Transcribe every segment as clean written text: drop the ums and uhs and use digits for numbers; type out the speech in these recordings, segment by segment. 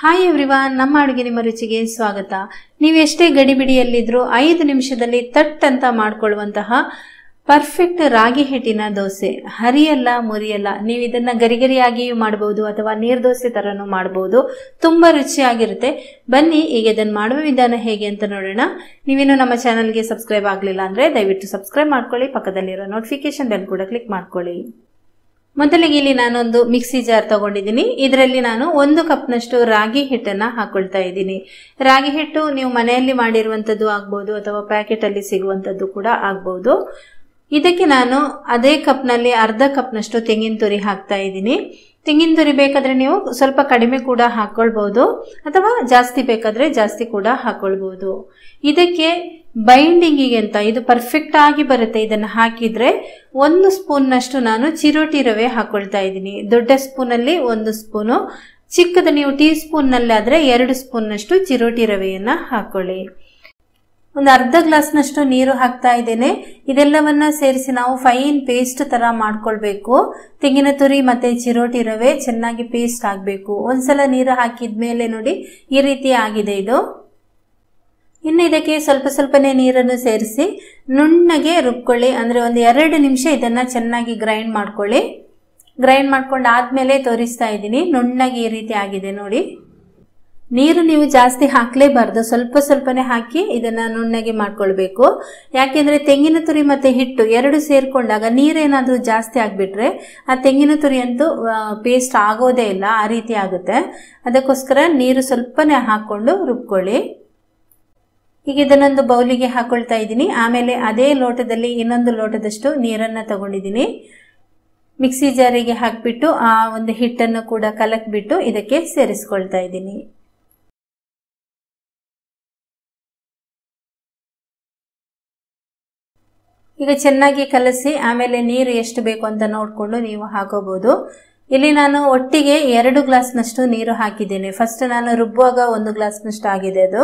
Hi everyone, ನಮ್ಮ ಅಡುಗೆ ನಿಮ್ಮ ರುಚಿಗೆ ಸ್ವಾಗತ. ನೀವು ಎಷ್ಟೇ ಗಡಿಬಿಡಿಯಲ್ಲಿದ್ರೂ 5 ನಿಮಿಷದಲ್ಲಿ ತಟ್ ಅಂತ ಮಾಡ್ಕೊಳ್ಳುವಂತಹ ಪರ್ಫೆಕ್ಟ್ ರಾಗಿ ಹಿಟ್ಟಿನ ದೋಸೆ. ಹರಿಯಲ್ಲ ಮುರಿಯಲ್ಲ. ನೀವು ಇದನ್ನ ಗರಿಗರಿಯಾಗಿಯೂ ಮಾಡಬಹುದು ಅಥವಾ ನೀರು ದೋಸೆ ತರನು ಮಾಡಬಹುದು. ತುಂಬಾ ರುಚಿಯಾಗಿರುತ್ತೆ. ಬನ್ನಿ ಈಗ ಇದನ್ನ ಮಾಡುವ ವಿಧಾನ ಹೇಗೆ ಅಂತ ನೋಡೋಣ. ನೀವೇನು ನಮ್ಮ ಚಾನೆಲ್ಗೆ ಸಬ್ಸ್ಕ್ರೈಬ್ ಆಗಲಿಲ್ಲ ಅಂದ್ರೆ ದಯವಿಟ್ಟು ಸಬ್ಸ್ಕ್ರೈಬ್ ಮಾಡ್ಕೊಳ್ಳಿ. ಪಕ್ಕದಲ್ಲಿರೋ ನೋಟಿಫಿಕೇಶನ್ ಬೆಲ್ ಕೂಡ ಕ್ಲಿಕ್ ಮಾಡ್ಕೊಳ್ಳಿ. ಮೊದಲಿಗೆ ಇಲ್ಲಿ ನಾನೊಂದು ಮಿಕ್ಸಿ ಜಾರ್ ತಗೊಂಡಿದ್ದೀನಿ. ಇದರಲ್ಲಿ ನಾನು 1 ಕಪ್ನಷ್ಟು ರಾಗಿ ಹಿಟ್ಟನ್ನ ಹಾಕೊಳ್ತಾ ಇದ್ದೀನಿ. ರಾಗಿ ಹಿಟ್ಟು ನೀವು ಮನೆಯಲ್ಲಿ ಮಾಡಿರುವಂತದ್ದು ಆಗ್ಬಹುದು ಅಥವಾ ಪ್ಯಾಕೆಟ್ ಅಲ್ಲಿ ಸಿಗುವಂತದ್ದು ಕೂಡ ಆಗ್ಬಹುದು. ಇದಕ್ಕೆ ನಾನು ಅದೇ ಕಪ್ನಲ್ಲಿ ಅರ್ಧ ಕಪ್ನಷ್ಟು ತೆಂಗಿನ ತುರಿ ಹಾಕ್ತಾ ಇದ್ದೀನಿ. ತೆಂಗಿನ ತುರಿ ಬೇಕಾದ್ರೆ ನೀವು ಸ್ವಲ್ಪ ಕಡಿಮೆ ಕೂಡ ಹಾಕೊಳ್ಬಹುದು ಅಥವಾ ಜಾಸ್ತಿ ಬೇಕಾದ್ರೆ ಜಾಸ್ತಿ ಕೂಡ ಹಾಕೊಳ್ಬಹುದು. ಇದಕ್ಕೆ ಬೈಂಡಿಂಗಿಗೆ ಅಂತ ಇದು ಪರ್ಫೆಕ್ಟ್ ಆಗಿ ಬರುತ್ತೆ. ಇದನ್ನ ಹಾಕಿದ್ರೆ 1 ಸ್ಪೂನ್ ನಷ್ಟು ನಾನು ಚಿರೋಟಿ ರವೆ ಹಾಕೊಳ್ತಾ ಇದ್ದೀನಿ. ದೊಡ್ಡ ಸ್ಪೂನ್ ಅಲ್ಲಿ 1 ಸ್ಪೂನು, ಚಿಕ್ಕದ ನೀವು ಟೀ ಸ್ಪೂನ್ ನಲ್ಲಿ ಆದ್ರೆ 2 ಸ್ಪೂನ್ ನಷ್ಟು ಚಿರೋಟಿ ರವೆಯನ್ನ ಹಾಕೊಳ್ಳಿ. ಒಂದು ಅರ್ಧ ಗ್ಲಾಸ್ ನಷ್ಟು ನೀರು ಹಾಕ್ತಾ ಇದ್ದೇನೆ. ಇದೆಲ್ಲವನ್ನ ಸೇರಿಸಿ ನಾವು ಫೈನ್ ಪೇಸ್ಟ್ ತರ ಮಾಡ್ಕೊಳ್ಬೇಕು. ತೆಂಗಿನ ತುರಿ ಮತ್ತೆ ಚಿರೋಟಿ ರವೆ ಚೆನ್ನಾಗಿ ಪೇಸ್ಟ್ ಆಗ್ಬೇಕು. ಒಂದ್ಸಲ ನೀರು ಹಾಕಿದ್ಮೇಲೆ ನೋಡಿ ಈ ರೀತಿ ಆಗಿದೆ ಇದು. ಇನ್ನು ಇದಕ್ಕೆ ಸ್ವಲ್ಪ ಸ್ವಲ್ಪನೇ ನೀರನ್ನು ಸೇರಿಸಿ ನುಣ್ಣಗೆ ರುಬ್ಕೊಳ್ಳಿ. ಅಂದ್ರೆ ಒಂದು 2 ನಿಮಿಷ ಇದನ್ನ ಚೆನ್ನಾಗಿ ಗ್ರೈಂಡ್ ಮಾಡ್ಕೊಳ್ಳಿ. ಗ್ರೈಂಡ್ ಮಾಡ್ಕೊಂಡು ಆದ್ಮೇಲೆ ತೋರಿಸ್ತಾ ಇದ್ದೀನಿ. ನುಣ್ಣಗೆ ಈ ರೀತಿ ಆಗಿದೆ ನೋಡಿ. ನೀರು ನೀವು ಜಾಸ್ತಿ ಹಾಕ್ಲೇಬಾರ್ದು, ಸ್ವಲ್ಪ ಸ್ವಲ್ಪನೇ ಹಾಕಿ ಇದನ್ನ ನುಣ್ಣಗೆ ಮಾಡ್ಕೊಳ್ಬೇಕು. ಯಾಕೆಂದ್ರೆ ತೆಂಗಿನ ತುರಿ ಮತ್ತೆ ಹಿಟ್ಟು 2 ಸೇರ್ಕೊಂಡಾಗ ನೀರೇನಾದ್ರೂ ಜಾಸ್ತಿ ಆಗ್ಬಿಟ್ರೆ ಆ ತೆಂಗಿನ ತುರಿ ಅಂತೂ ಪೇಸ್ಟ್ ಆಗೋದೇ ಇಲ್ಲ, ಆ ರೀತಿ ಆಗುತ್ತೆ. ಅದಕ್ಕೋಸ್ಕರ ನೀರು ಸ್ವಲ್ಪನೇ ಹಾಕೊಂಡು ರುಬ್ಕೊಳ್ಳಿ. ಈಗ ಇದನ್ನೊಂದು ಬೌಲಿಗೆ ಹಾಕೊಳ್ತಾ ಇದ್ದೀನಿ. ಆಮೇಲೆ ಅದೇ ಲೋಟದಲ್ಲಿ ಇನ್ನೊಂದು ಲೋಟದಷ್ಟು ನೀರನ್ನ ತಗೊಂಡಿದ್ದೀನಿ. ಮಿಕ್ಸಿ ಜಾರಿಗೆ ಹಾಕ್ಬಿಟ್ಟು ಆ ಒಂದು ಹಿಟ್ಟನ್ನು ಕೂಡ ಕಲಕ್ಬಿಟ್ಟು ಇದಕ್ಕೆ ಸೇರಿಸ್ಕೊಳ್ತಾ ಇದ್ದೀನಿ. ಈಗ ಚೆನ್ನಾಗಿ ಕಲಸಿ ಆಮೇಲೆ ನೀರು ಎಷ್ಟು ಬೇಕು ಅಂತ ನೋಡ್ಕೊಂಡು ನೀವು ಹಾಕೋಬಹುದು. ಇಲ್ಲಿ ನಾನು ಒಟ್ಟಿಗೆ 2 ಗ್ಲಾಸ್ ನಷ್ಟು ನೀರು ಹಾಕಿದ್ದೇನೆ. ಫಸ್ಟ್ ನಾನು ರುಬ್ಬುವಾಗ 1 ಗ್ಲಾಸ್ ನಷ್ಟು ಆಗಿದೆ ಅದು.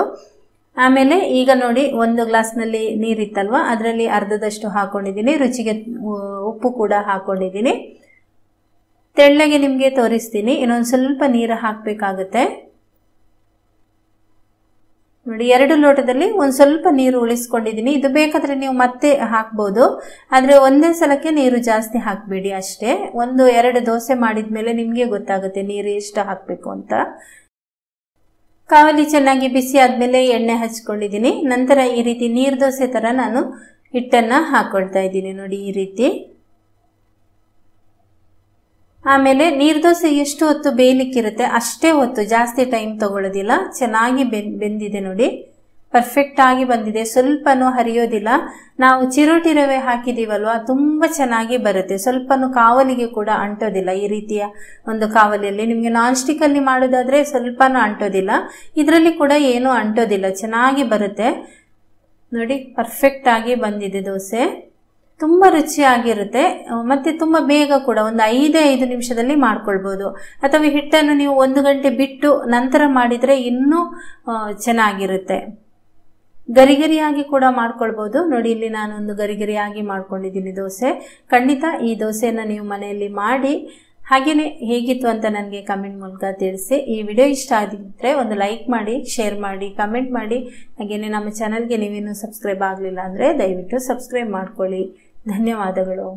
ಆಮೇಲೆ ಈಗ ನೋಡಿ 1 ಗ್ಲಾಸ್ ನಲ್ಲಿ ನೀರಿತ್ತಲ್ವಾ, ಅದರಲ್ಲಿ ಅರ್ಧದಷ್ಟು ಹಾಕೊಂಡಿದ್ದೀನಿ. ರುಚಿಗೆ ಉಪ್ಪು ಕೂಡ ಹಾಕೊಂಡಿದ್ದೀನಿ. ತೆಳ್ಳಗೆ ನಿಮ್ಗೆ ತೋರಿಸ್ತೀನಿ. ಇನ್ನೊಂದು ಸ್ವಲ್ಪ ನೀರು ಹಾಕ್ಬೇಕಾಗತ್ತೆ ನೋಡಿ. 2 ಲೋಟದಲ್ಲಿ ಒಂದ್ ಸ್ವಲ್ಪ ನೀರು ಉಳಿಸ್ಕೊಂಡಿದ್ದೀನಿ. ಇದು ಬೇಕಾದ್ರೆ ನೀವು ಮತ್ತೆ ಹಾಕ್ಬಹುದು, ಆದ್ರೆ ಒಂದೇ ಸಲಕ್ಕೆ ನೀರು ಜಾಸ್ತಿ ಹಾಕ್ಬೇಡಿ ಅಷ್ಟೇ. 1-2 ದೋಸೆ ಮಾಡಿದ್ಮೇಲೆ ನಿಮ್ಗೆ ಗೊತ್ತಾಗುತ್ತೆ ನೀರು ಎಷ್ಟು ಹಾಕ್ಬೇಕು ಅಂತ. ಕಾವಲಿ ಚೆನ್ನಾಗಿ ಬಿಸಿ ಆದ್ಮೇಲೆ ಎಣ್ಣೆ ಹಚ್ಕೊಂಡಿದ್ದೀನಿ. ನಂತರ ಈ ರೀತಿ ನೀರ್ ದೋಸೆ ತರ ನಾನು ಹಿಟ್ಟನ್ನ ಹಾಕೊಳ್ತಾ ಇದ್ದೀನಿ ನೋಡಿ ಈ ರೀತಿ. ಆಮೇಲೆ ನೀರ್ ದೋಸೆ ಎಷ್ಟು ಹೊತ್ತು ಬೇಯಲಿಕ್ಕಿರುತ್ತೆ ಅಷ್ಟೇ ಹೊತ್ತು, ಜಾಸ್ತಿ ಟೈಮ್ ತಗೊಳ್ಳೋದಿಲ್ಲ. ಚೆನ್ನಾಗಿ ಬೆಂದಿದೆ ನೋಡಿ, ಪರ್ಫೆಕ್ಟ್ ಆಗಿ ಬಂದಿದೆ. ಸ್ವಲ್ಪನೂ ಹರಿಯೋದಿಲ್ಲ. ನಾವು ಚಿರೋಟಿ ರವೆ ಹಾಕಿದೀವಲ್ವಾ, ತುಂಬಾ ಚೆನ್ನಾಗಿ ಬರುತ್ತೆ. ಸ್ವಲ್ಪನೂ ಕಾವಲಿಗೆ ಕೂಡ ಅಂಟೋದಿಲ್ಲ. ಈ ರೀತಿಯ ಒಂದು ಕಾವಲಿಯಲ್ಲಿ ನಿಮ್ಗೆ ನಾನ್ ಸ್ಟಿಕ್ ಅಲ್ಲಿ ಮಾಡೋದಾದ್ರೆ ಸ್ವಲ್ಪನೂ ಅಂಟೋದಿಲ್ಲ. ಇದರಲ್ಲಿ ಕೂಡ ಏನೂ ಅಂಟೋದಿಲ್ಲ, ಚೆನ್ನಾಗಿ ಬರುತ್ತೆ ನೋಡಿ. ಪರ್ಫೆಕ್ಟ್ ಆಗಿ ಬಂದಿದೆ ದೋಸೆ. ತುಂಬಾ ರುಚಿಯಾಗಿರುತ್ತೆ ಮತ್ತೆ ತುಂಬಾ ಬೇಗ ಕೂಡ, ಒಂದು 5 ನಿಮಿಷದಲ್ಲಿ ಮಾಡ್ಕೊಳ್ಬಹುದು. ಅಥವಾ ಹಿಟ್ಟನ್ನು ನೀವು 1 ಗಂಟೆ ಬಿಟ್ಟು ನಂತರ ಮಾಡಿದ್ರೆ ಇನ್ನೂ ಚೆನ್ನಾಗಿರುತ್ತೆ. ಗರಿಗರಿಯಾಗಿ ಕೂಡ ಮಾಡ್ಕೊಳ್ಬಹುದು ನೋಡಿ. ಇಲ್ಲಿ ನಾನೊಂದು ಗರಿಗರಿಯಾಗಿ ಮಾಡ್ಕೊಂಡಿದ್ದೀನಿ ದೋಸೆ. ಖಂಡಿತ ಈ ದೋಸೆಯನ್ನ ನೀವು ಮನೆಯಲ್ಲಿ ಮಾಡಿ ಹಾಗೇನೆ ಹೇಗಿತ್ತು ಅಂತ ನನಗೆ ಕಮೆಂಟ್ ಮೂಲಕ ತಿಳಿಸಿ. ಈ ವಿಡಿಯೋ ಇಷ್ಟ ಆಗಿದ್ರೆ ಒಂದು ಲೈಕ್ ಮಾಡಿ, ಶೇರ್ ಮಾಡಿ, ಕಮೆಂಟ್ ಮಾಡಿ. ಹಾಗೇನೆ ನಮ್ಮ ಚಾನಲ್ಗೆ ನೀವೇನು ಸಬ್ಸ್ಕ್ರೈಬ್ ಆಗಲಿಲ್ಲ ಅಂದ್ರೆ ದಯವಿಟ್ಟು ಸಬ್ಸ್ಕ್ರೈಬ್ ಮಾಡ್ಕೊಳ್ಳಿ. ಧನ್ಯವಾದಗಳು.